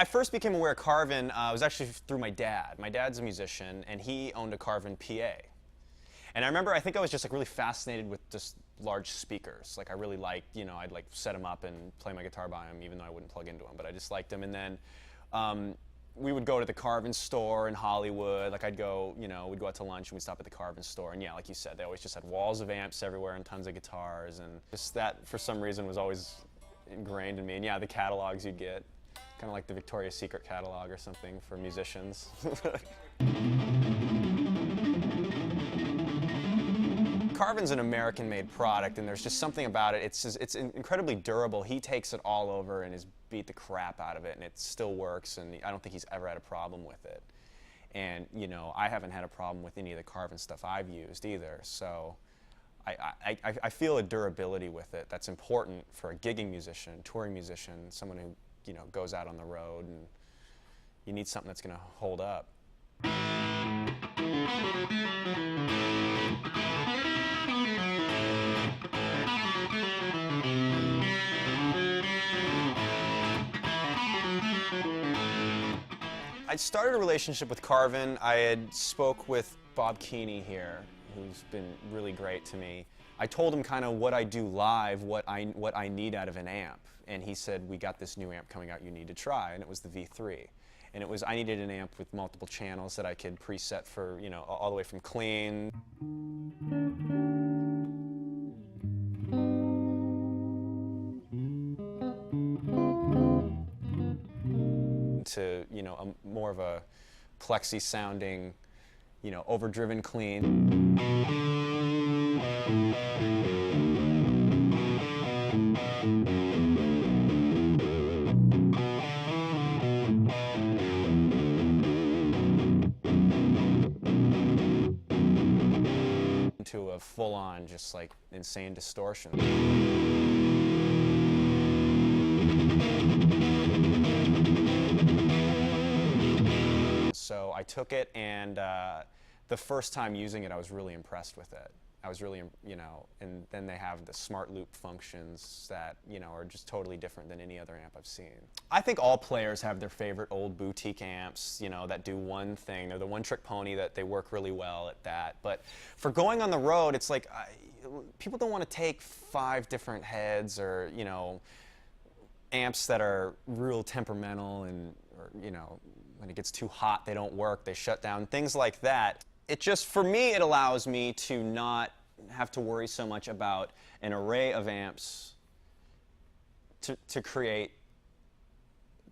I first became aware of Carvin was actually through my dad. My dad's a musician, and he owned a Carvin PA. And I remember, I think I was just like really fascinated with just large speakers. Like I really liked, you know, I'd like set them up and play my guitar by them, even though I wouldn't plug into them. But I just liked them. And then we would go to the Carvin store in Hollywood. Like I'd go, you know, we'd go out to lunch and we'd stop at the Carvin store. And yeah, like you said, they always just had walls of amps everywhere and tons of guitars. And just that, for some reason, was always ingrained in me. And yeah, the catalogs you'd get, kind of like the Victoria's Secret catalog or something for musicians. Carvin's an American-made product, and there's just something about it. It's incredibly durable. He takes it all over and has beat the crap out of it, and it still works, and I don't think he's ever had a problem with it. And, you know, I haven't had a problem with any of the Carvin stuff I've used either, so I feel a durability with it that's important for a gigging musician, touring musician, someone who, you know, goes out on the road, and you need something that's going to hold up. I started a relationship with Carvin. I had spoke with Bob Keeney here, who's been really great to me. I told him kind of what I do live, what I need out of an amp, and he said, we got this new amp coming out you need to try, and it was the V3. And it was, I needed an amp with multiple channels that I could preset for, you know, all the way from clean to, you know, more of a plexi sounding, you know, overdriven clean. To a full-on, just like insane distortion. So I took it, and the first time using it, I was really impressed with it. I was really, you know, and then they have the smart loop functions that, you know, are just totally different than any other amp I've seen. I think all players have their favorite old boutique amps, you know, that do one thing. They're the one-trick pony, that they work really well at that. But for going on the road, it's like, people don't want to take 5 different heads or, you know, amps that are real temperamental and, or, you know, when it gets too hot, they don't work, they shut down, things like that. It just, for me, it allows me to not have to worry so much about an array of amps to create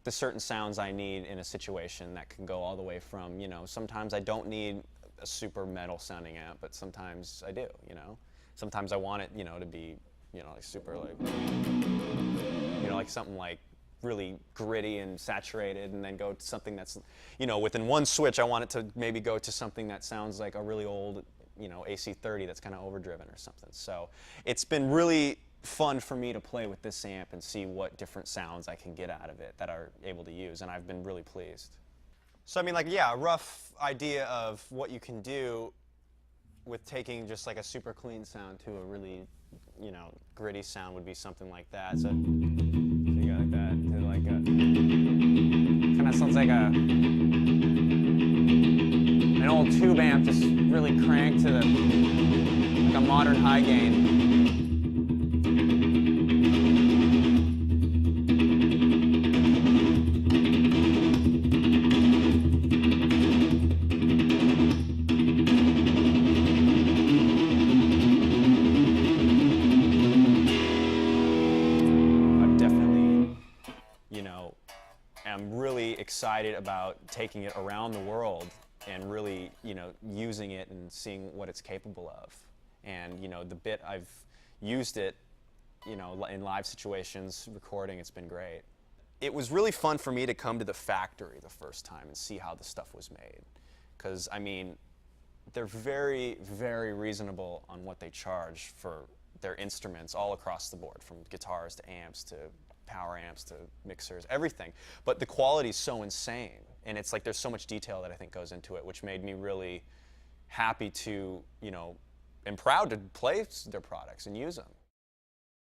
the certain sounds I need in a situation that can go all the way from, you know, sometimes I don't need a super metal sounding amp, but sometimes I do, you know. Sometimes I want it, you know, to be, you know, like super like, you know, like something like really gritty and saturated, and then go to something that's, you know, within one switch I want it to maybe go to something that sounds like a really old, you know, AC30 that's kind of overdriven or something. So it's been really fun for me to play with this amp and see what different sounds I can get out of it that are able to use, and I've been really pleased. So I mean, like, yeah, a rough idea of what you can do with taking just like a super clean sound to a really, you know, gritty sound would be something like that. So you got like that, to like a, kind of sounds like an old tube amp just really cranked to the, like a modern high gain. I'm really excited about taking it around the world and really, you know, using it and seeing what it's capable of. And, you know, the bit I've used it, you know, in live situations, recording, it's been great. It was really fun for me to come to the factory the first time and see how the stuff was made. Because, I mean, they're very, very reasonable on what they charge for their instruments all across the board, from guitars to amps to power amps to mixers, everything. But the quality is so insane, and it's like there's so much detail that I think goes into it, which made me really happy to, you know, and proud to play their products and use them.